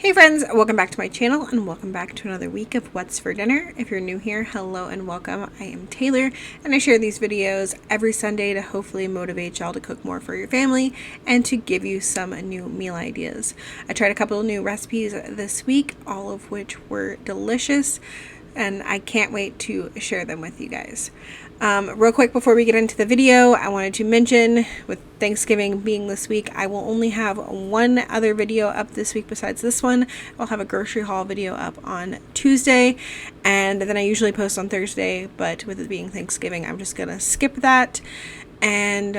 Hey friends, welcome back to my channel and welcome back to another week of What's for Dinner. If you're new here, hello and welcome. I am Taylor and I share these videos every Sunday to hopefully motivate y'all to cook more for your family and to give you some new meal ideas. I tried a couple of new recipes this week, all of which were delicious, and I can't wait to share them with you guys. Real quick before we get into the video, I wanted to mention with Thanksgiving being this week, I will only have one other video up this week besides this one. I'll have a grocery haul video up on Tuesday, and then I usually post on Thursday, but with it being Thanksgiving, I'm just gonna skip that. And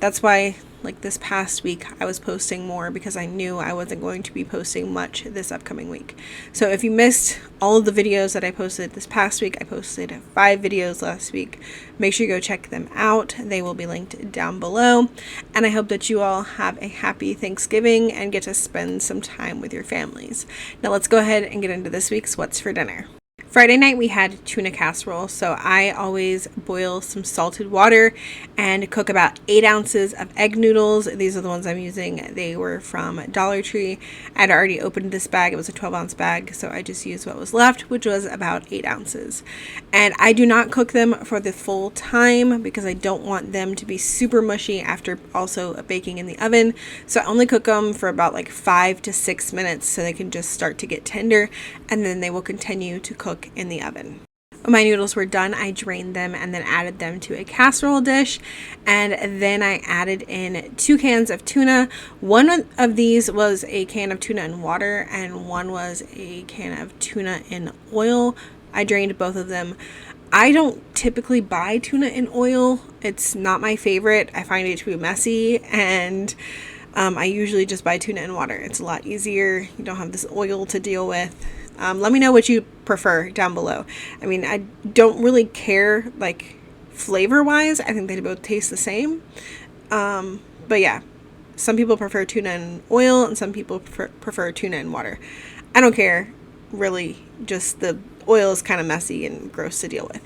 that's why, like this past week, I was posting more because I knew I wasn't going to be posting much this upcoming week. So if you missed all of the videos that I posted this past week, I posted 5 videos last week. Make sure you go check them out. They will be linked down below. And I hope that you all have a happy Thanksgiving and get to spend some time with your families. Now let's go ahead and get into this week's What's for Dinner. Friday night we had tuna casserole, so I always boil some salted water and cook about 8 ounces of egg noodles. These are the ones I'm using. They were from Dollar Tree. I'd already opened this bag. It was a 12-ounce bag, so I just used what was left, which was about 8 ounces. And I do not cook them for the full time because I don't want them to be super mushy after also baking in the oven. So I only cook them for about like 5 to 6 minutes so they can just start to get tender, and then they will continue to cook in the oven. When my noodles were done, I drained them and then added them to a casserole dish, and then I added in 2 cans of tuna. One of these was a can of tuna in water and one was a can of tuna in oil. I drained both of them. I don't typically buy tuna in oil. It's not my favorite. I find it to be messy, and I usually just buy tuna in water. It's a lot easier. You don't have this oil to deal with. Let me know what you prefer down below. I mean, I don't really care, like, flavor-wise. I think they both taste the same. But yeah, some people prefer tuna in oil and some people prefer tuna in water. I don't care, really. Just the oil is kind of messy and gross to deal with.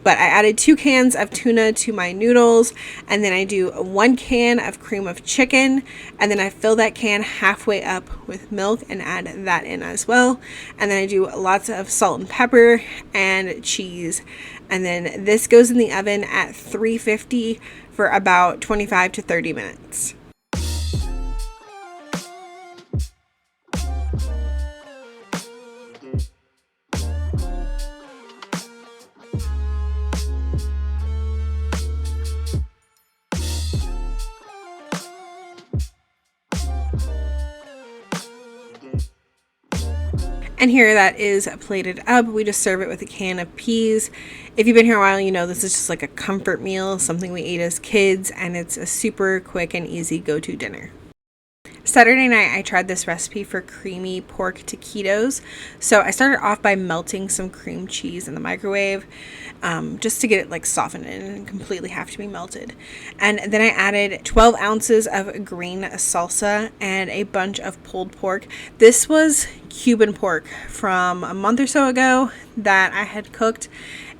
But I added 2 cans of tuna to my noodles, and then I do 1 can of cream of chicken, and then I fill that can halfway up with milk and add that in as well. And then I do lots of salt and pepper and cheese. And then this goes in the oven at 350 for about 25 to 30 minutes. And here that is plated up. We just serve it with a can of peas. If you've been here a while, you know this is just like a comfort meal, something we ate as kids, and it's a super quick and easy go-to dinner. Saturday night, I tried this recipe for creamy pork taquitos. So I started off by melting some cream cheese in the microwave, just to get it like softened and completely have to be melted. And then I added 12 ounces of green salsa and a bunch of pulled pork. This was Cuban pork from a month or so ago that I had cooked,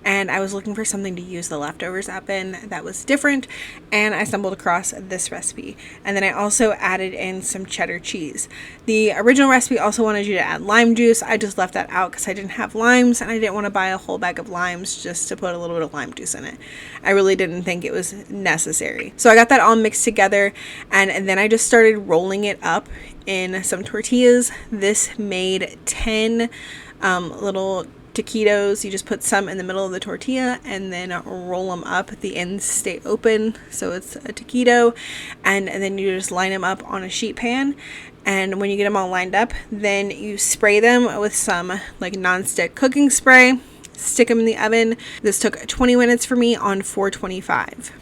and I was looking for something to use the leftovers up in that was different, and I stumbled across this recipe. And then I also added in some cheddar cheese. The original recipe also wanted you to add lime juice. I just left that out because I didn't have limes, and I didn't want to buy a whole bag of limes just to put a little bit of lime juice in it. I really didn't think it was necessary. So I got that all mixed together, and then I just started rolling it up in some tortillas. This made 10 little taquitos. You just put some in the middle of the tortilla and then roll them up. The ends stay open, so it's a taquito, and then you just line them up on a sheet pan. And when you get them all lined up, then you spray them with some like non-stick cooking spray, stick them in the oven. This took 20 minutes for me on 425.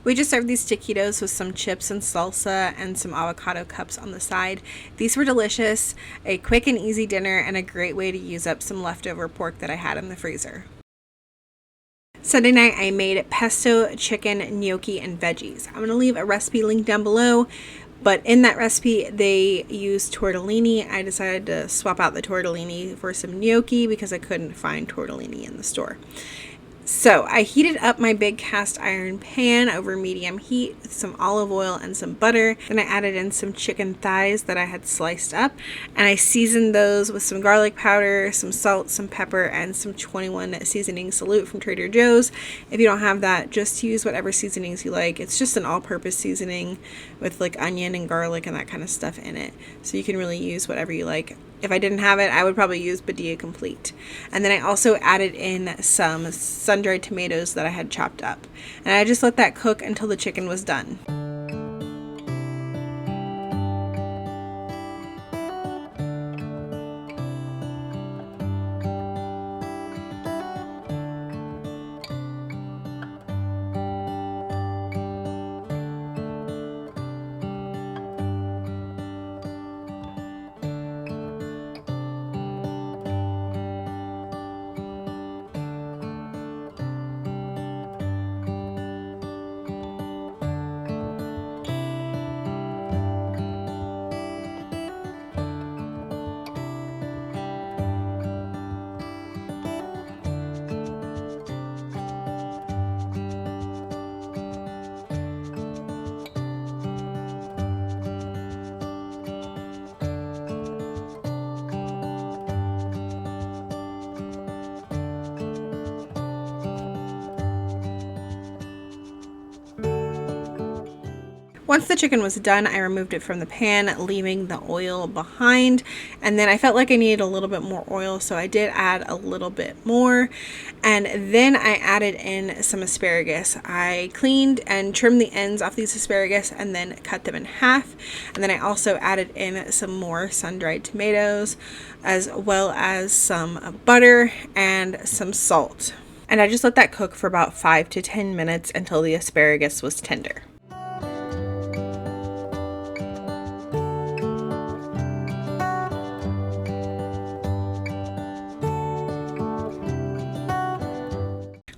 We just served these taquitos with some chips and salsa and some avocado cups on the side. These were delicious, a quick and easy dinner, and a great way to use up some leftover pork that I had in the freezer. Sunday night, I made pesto, chicken, gnocchi, and veggies. I'm going to leave a recipe link down below, but in that recipe, they used tortellini. I decided to swap out the tortellini for some gnocchi because I couldn't find tortellini in the store. So I heated up my big cast iron pan over medium heat with some olive oil and some butter. Then I added in some chicken thighs that I had sliced up, and I seasoned those with some garlic powder, some salt, some pepper, and some 21 seasoning salute from Trader Joe's. If you don't have that, just use whatever seasonings you like. It's just an all-purpose seasoning with like onion and garlic and that kind of stuff in it. So you can really use whatever you like. If I didn't have it, I would probably use Badia Complete. And then I also added in some sun-dried tomatoes that I had chopped up. And I just let that cook until the chicken was done. Once the chicken was done, I removed it from the pan, leaving the oil behind. And then I felt like I needed a little bit more oil, so I did add a little bit more. And then I added in some asparagus. I cleaned and trimmed the ends off these asparagus and then cut them in half. And then I also added in some more sun-dried tomatoes, as well as some butter and some salt. And I just let that cook for about 5 to 10 minutes until the asparagus was tender.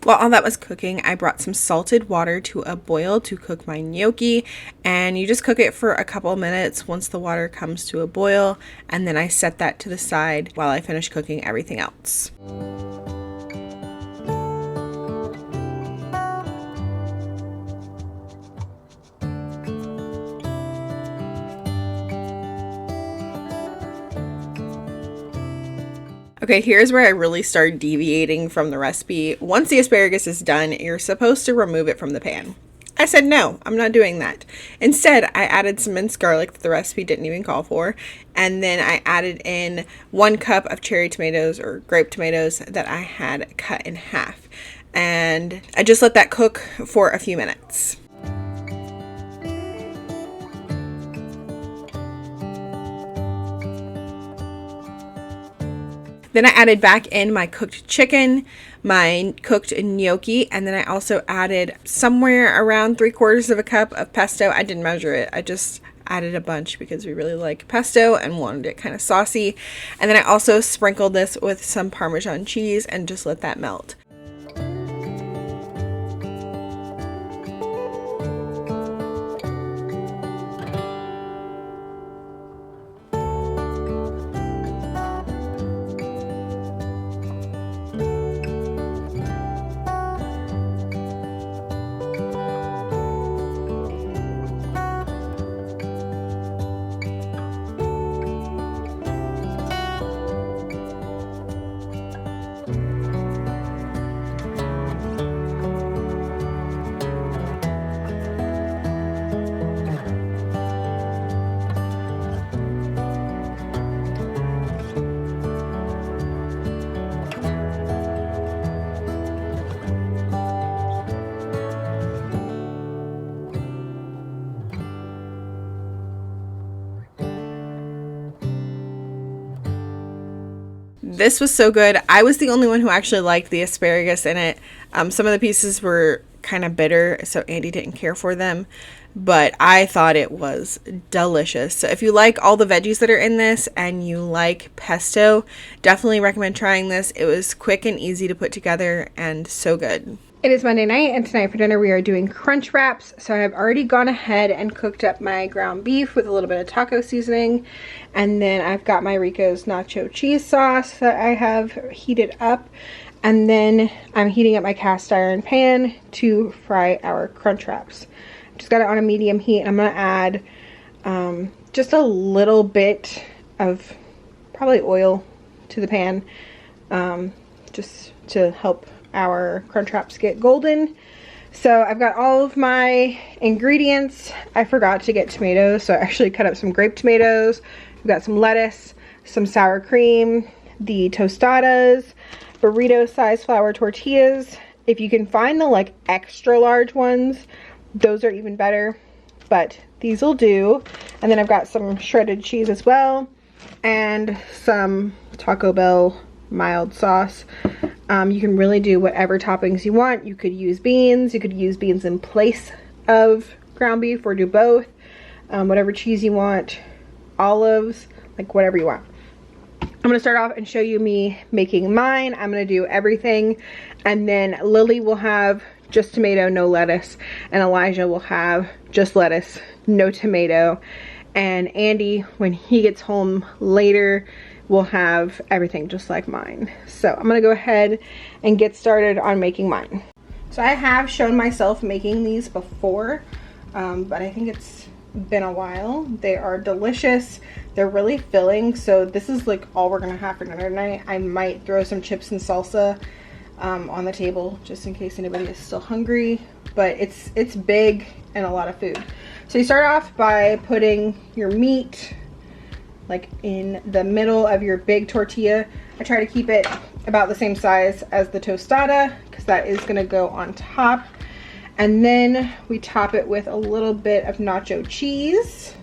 While all that was cooking, I brought some salted water to a boil to cook my gnocchi, and you just cook it for a couple minutes once the water comes to a boil, and then I set that to the side while I finish cooking everything else. Okay, here's where I really start deviating from the recipe. Once the asparagus is done, you're supposed to remove it from the pan. I said no, I'm not doing that. Instead, I added some minced garlic that the recipe didn't even call for, and then I added in 1 cup of cherry tomatoes or grape tomatoes that I had cut in half. And I just let that cook for a few minutes. Then I added back in my cooked chicken, my cooked gnocchi, and then I also added somewhere around 3/4 cup of pesto. I didn't measure it. I just added a bunch because we really like pesto and wanted it kind of saucy. And then I also sprinkled this with some Parmesan cheese and just let that melt. This was so good. I was the only one who actually liked the asparagus in it. Some of the pieces were kind of bitter, so Andy didn't care for them. But I thought it was delicious. So if you like all the veggies that are in this and you like pesto, definitely recommend trying this. It was quick and easy to put together and so good. It is Monday night, and tonight for dinner we are doing crunch wraps. So I have already gone ahead and cooked up my ground beef with a little bit of taco seasoning. And then I've got my Rico's nacho cheese sauce that I have heated up. And then I'm heating up my cast iron pan to fry our crunch wraps. Just got it on a medium heat, and I'm going to add just a little bit of probably oil to the pan, just to help our crunch wraps get golden. So I've got all of my ingredients. I forgot to get tomatoes, so I actually cut up some grape tomatoes. We've got some lettuce, some sour cream, the tostadas, burrito size flour tortillas. If you can find the like extra large ones, those are even better, but these will do. And then I've got some shredded cheese as well, and some Taco Bell mild sauce. You can really do whatever toppings you want. You could use beans. You could use beans in place of ground beef, or do both. Whatever cheese you want, olives, like whatever you want. I'm going to start off and show you me making mine. I'm going to do everything, and then Lily will have just tomato, no lettuce, and Elijah will have just lettuce, no tomato, and Andy, when he gets home later, will have everything just like mine. So I'm gonna go ahead and get started on making mine. So I have shown myself making these before, but I think it's been a while. They are delicious. They're really filling. So this is like all we're gonna have for dinner tonight. I might throw some chips and salsa on the table just in case anybody is still hungry, but it's big and a lot of food. So you start off by putting your meat like in the middle of your big tortilla. I try to keep it about the same size as the tostada because that is going to go on top. And then we top it with a little bit of nacho cheese.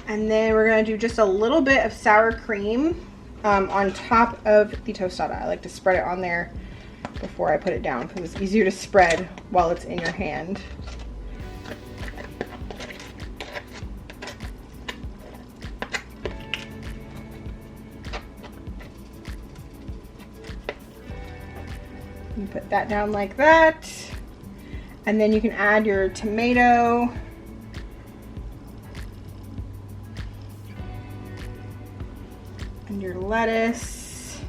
And then we're going to do just a little bit of sour cream on top of the tostada. I like to spread it on there before I put it down because it's easier to spread while it's in your hand. You put that down like that. And then you can add your tomato. And your lettuce.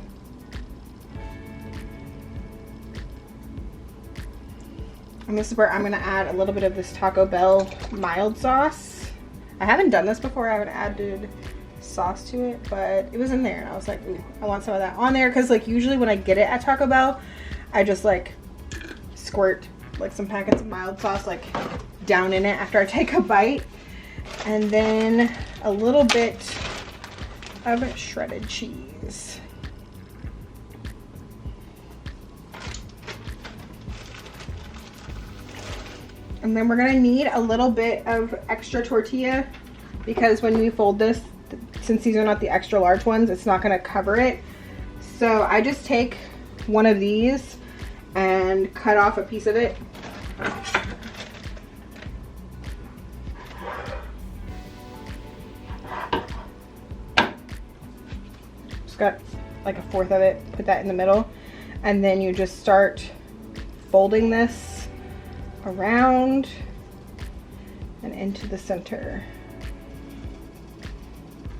And this is where I'm going to add a little bit of this Taco Bell mild sauce. I haven't done this before. I haven't added sauce to it, but it was in there and I was like, ooh, I want some of that on there, because like usually when I get it at Taco Bell, I just like squirt like some packets of mild sauce like down in it after I take a bite. And then a little bit of shredded cheese. And then we're gonna need a little bit of extra tortilla because when we fold this, since these are not the extra large ones, it's not gonna cover it. So I just take one of these and cut off a piece of it. Got like a fourth of it, put that in the middle, and then you just start folding this around and into the center,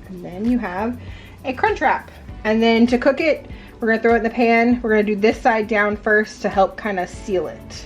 and then you have a crunch wrap. And then to cook it, we're gonna throw it in the pan. We're gonna do this side down first to help kind of seal it.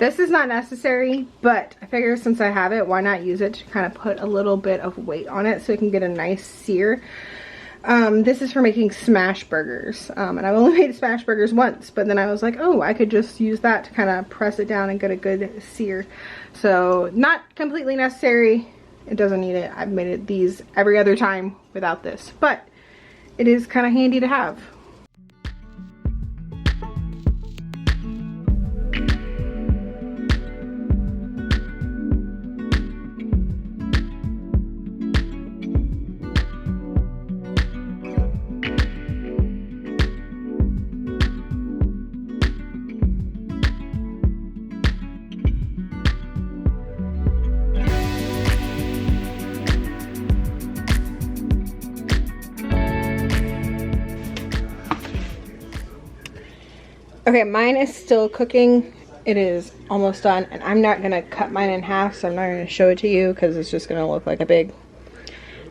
This is not necessary, but I figure since I have it, why not use it to kind of put a little bit of weight on it so it can get a nice sear. This is for making smash burgers, and I've only made smash burgers once, but then I was like, oh, I could just use that to kind of press it down and get a good sear. So not completely necessary. It doesn't need it. I've made these every other time without this, but it is kind of handy to have. Okay, mine is still cooking. It is almost done, and I'm not gonna cut mine in half, so I'm not gonna show it to you because it's just gonna look like a big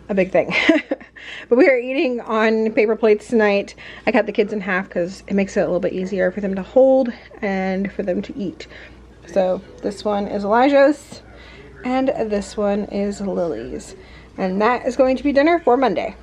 thing. But we are eating on paper plates tonight. I cut the kids in half because it makes it a little bit easier for them to hold and for them to eat. So this one is Elijah's, and this one is Lily's, and that is going to be dinner for Monday.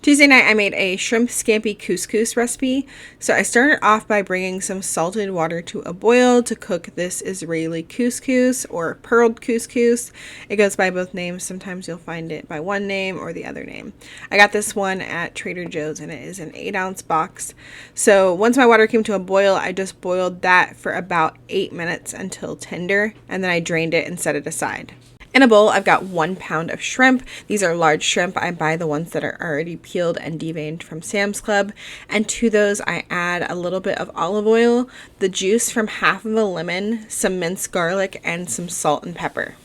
Tuesday night I made a shrimp scampi couscous recipe. So I started off by bringing some salted water to a boil to cook this Israeli couscous or pearled couscous. It goes by both names. Sometimes you'll find it by one name or the other name. I got this one at Trader Joe's and it is an 8-ounce box. So once my water came to a boil, I just boiled that for about 8 minutes until tender, and then I drained it and set it aside. In a bowl, I've got 1 pound of shrimp. These are large shrimp. I buy the ones that are already peeled and deveined from Sam's Club. And to those, I add a little bit of olive oil, the juice from half of a lemon, some minced garlic, and some salt and pepper.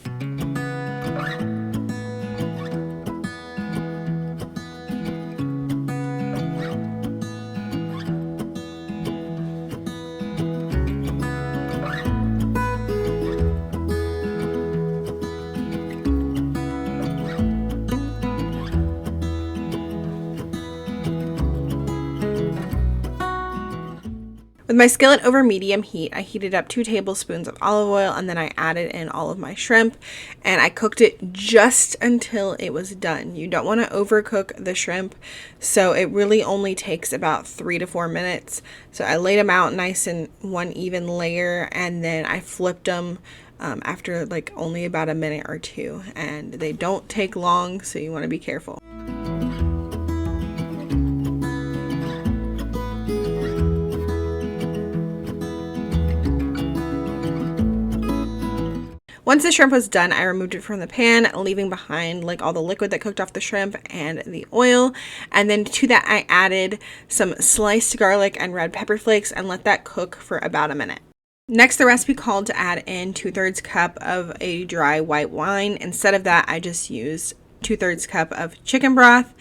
With my skillet over medium heat, I heated up 2 tablespoons of olive oil, and then I added in all of my shrimp, and I cooked it just until it was done. You don't want to overcook the shrimp, so it really only takes about 3 to 4 minutes. So I laid them out nice in one even layer, and then I flipped them after like only about a minute or 2, and they don't take long, so you want to be careful. Once the shrimp was done, I removed it from the pan, leaving behind like all the liquid that cooked off the shrimp and the oil. And then to that, I added some sliced garlic and red pepper flakes and let that cook for about a minute. Next, the recipe called to add in 2/3 cup of a dry white wine. Instead of that, I just used 2/3 cup of chicken broth,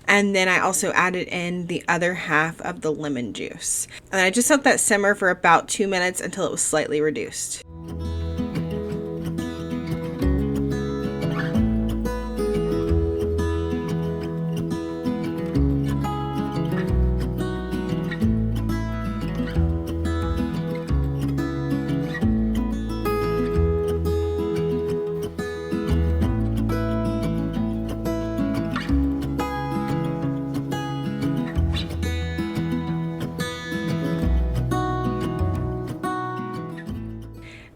and then I also added in the other half of the lemon juice. And I just let that simmer for about 2 minutes until it was slightly reduced.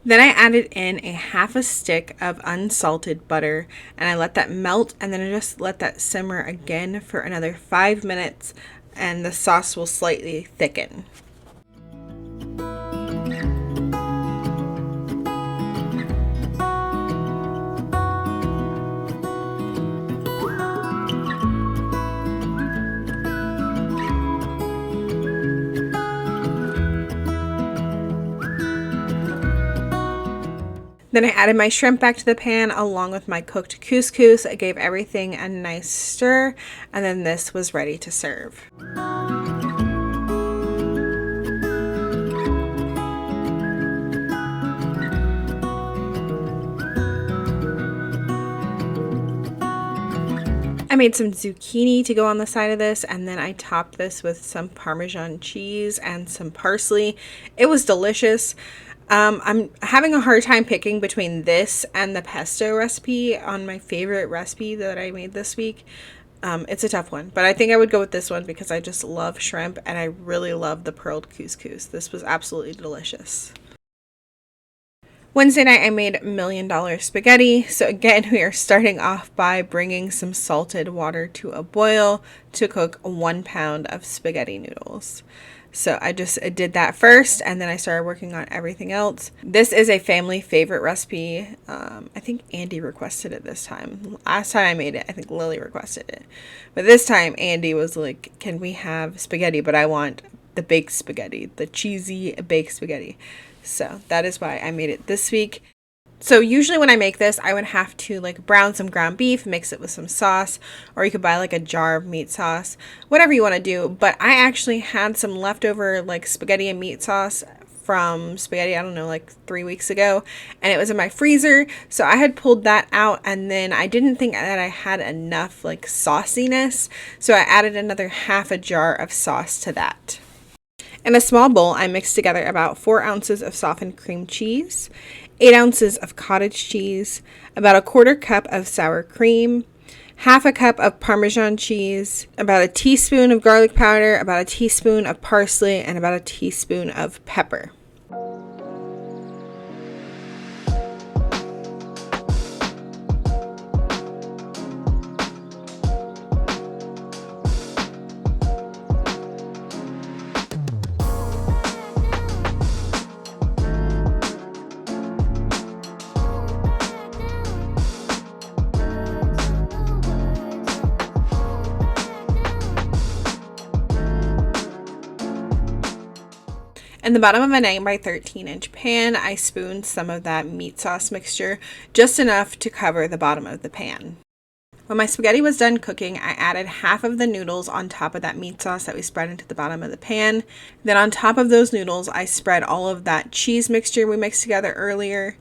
Then I added in a half a stick of unsalted butter, and I let that melt, and then I just let that simmer again for another 5 minutes, and the sauce will slightly thicken. Then I added my shrimp back to the pan along with my cooked couscous. I gave everything a nice stir, and then this was ready to serve. I made some zucchini to go on the side of this, and then I topped this with some Parmesan cheese and some parsley. It was delicious. I'm having a hard time picking between this and the pesto recipe on my favorite recipe that I made this week. It's a tough one, but I think I would go with this one because I just love shrimp and I really love the pearled couscous. This was absolutely delicious. Wednesday night I made $1 million spaghetti. So again, we are starting off by bringing some salted water to a boil to cook 1 pound of spaghetti noodles. So I just did that first and then I started working on everything else. This is a family favorite recipe. I think Andy requested it this time. Last time I made it, I think Lily requested it. But this time Andy was like, can we have spaghetti? But I want the baked spaghetti, the cheesy baked spaghetti. So that is why I made it this week. So usually when I make this, I would have to like brown some ground beef, mix it with some sauce, or you could buy like a jar of meat sauce, whatever you want to do. But I actually had some leftover like spaghetti and meat sauce from spaghetti, I don't know, like 3 weeks ago, and it was in my freezer. So I had pulled that out and then I didn't think that I had enough like sauciness. So I added another half a jar of sauce to that. In a small bowl, I mixed together about 4 ounces of softened cream cheese, 8 ounces of cottage cheese, about a 1/4 cup of sour cream, half a cup of Parmesan cheese, about a teaspoon of garlic powder, about a teaspoon of parsley, and about a teaspoon of pepper. In the bottom of a 9 by 13 inch pan, I spooned some of that meat sauce mixture, just enough to cover the bottom of the pan. When my spaghetti was done cooking, I added half of the noodles on top of that meat sauce that we spread into the bottom of the pan. Then on top of those noodles, I spread all of that cheese mixture we mixed together earlier,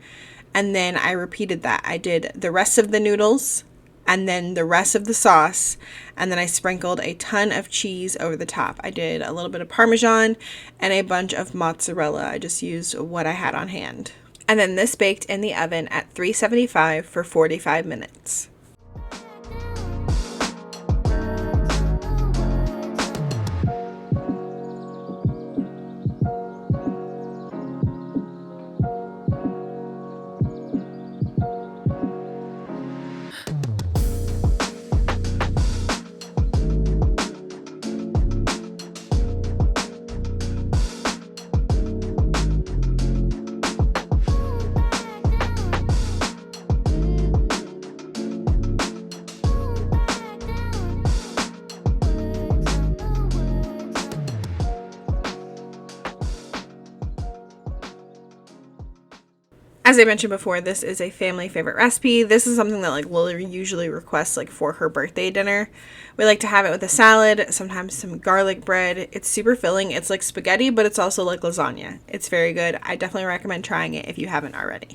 and then I repeated that. I did the rest of the noodles, and then the rest of the sauce, and then I sprinkled a ton of cheese over the top. I did a little bit of Parmesan and a bunch of mozzarella. I just used what I had on hand. And then this baked in the oven at 375 for 45 minutes. As I mentioned before, this is a family favorite recipe. This is something that like Lily usually requests like for her birthday dinner. We like to have it with a salad, sometimes some garlic bread. It's super filling. It's like spaghetti, but it's also like lasagna. It's very good. I definitely recommend trying it if you haven't already.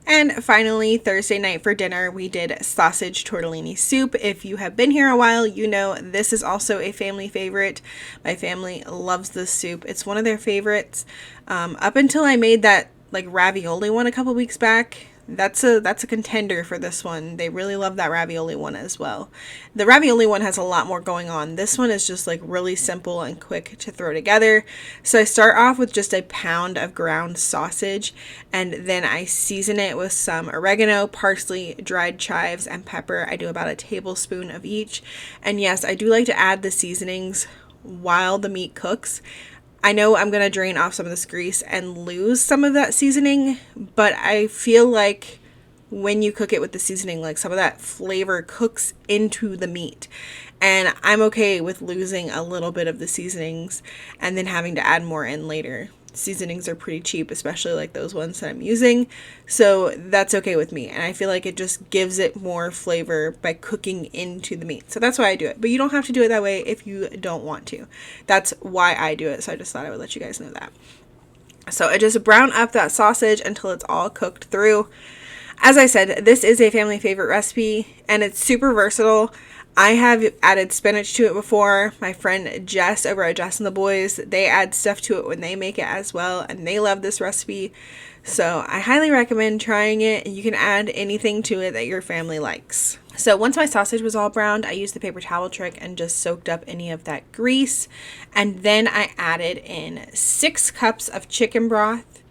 And finally, Thursday night for dinner, we did sausage tortellini soup. If you have been here a while, you know this is also a family favorite. My family loves this soup. It's one of their favorites. Up until I made that like ravioli one a couple weeks back, that's a contender for this one. They really love that ravioli one as well. The ravioli one has a lot more going on. This one is just like really simple and quick to throw together. So I start off with just a pound of ground sausage, and then I season it with some oregano, parsley, dried chives, and pepper. I do about a tablespoon of each. And yes, I do like to add the seasonings while the meat cooks. I know I'm going to drain off some of this grease and lose some of that seasoning, but I feel like when you cook it with the seasoning, like some of that flavor cooks into the meat. And I'm okay with losing a little bit of the seasonings and then having to add more in later. Seasonings are pretty cheap, especially like those ones that I'm using. So that's okay with me. And I feel like it just gives it more flavor by cooking into the meat. So that's why I do it. But you don't have to do it that way if you don't want to. That's why I do it. So I just thought I would let you guys know that. So I just brown up that sausage until it's all cooked through. As I said, this is a family favorite recipe and it's super versatile. I have added spinach to it before. My friend Jess over at Jess and the Boys, they add stuff to it when they make it as well, and they love this recipe. So I highly recommend trying it. You can add anything to it that your family likes. So once my sausage was all browned, I used the paper towel trick and just soaked up any of that grease. And then I added in 6 cups of chicken broth,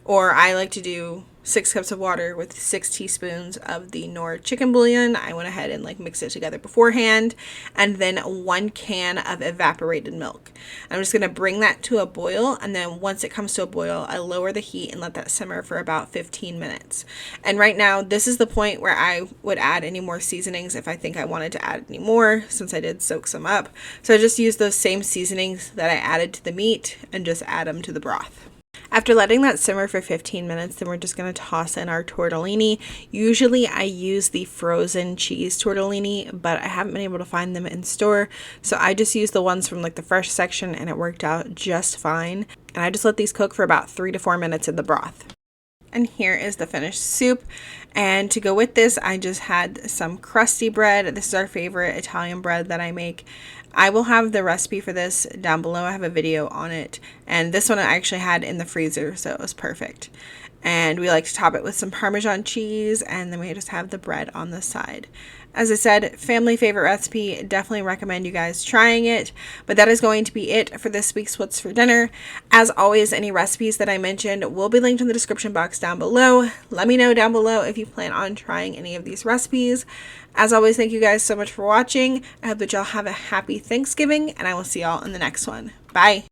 or I like to do 6 cups of water with 6 teaspoons of the Knorr chicken bouillon. I went ahead and mixed it together beforehand, and then 1 can of evaporated milk. I'm just going to bring that to a boil, and then once it comes to a boil, I lower the heat and let that simmer for about 15 minutes. And right now, this is the point where I would add any more seasonings if I think I wanted to add any more, since I did soak some up. So I just use those same seasonings that I added to the meat and just add them to the broth. After letting that simmer for 15 minutes, then we're just going to toss in our tortellini. Usually I use the frozen cheese tortellini, but I haven't been able to find them in store. So I just used the ones from the fresh section, and it worked out just fine. And I just let these cook for about 3 to 4 minutes in the broth. And here is the finished soup. And to go with this, I just had some crusty bread. This is our favorite Italian bread that I make. I will have the recipe for this down below. I have a video on it. And this one I actually had in the freezer, so it was perfect. And we like to top it with some Parmesan cheese, and then we just have the bread on the side. As I said, family favorite recipe. Definitely recommend you guys trying it. But that is going to be it for this week's What's for Dinner. As always, any recipes that I mentioned will be linked in the description box down below. Let me know down below if you plan on trying any of these recipes. As always, thank you guys so much for watching. I hope that y'all have a happy Thanksgiving, and I will see y'all in the next one. Bye.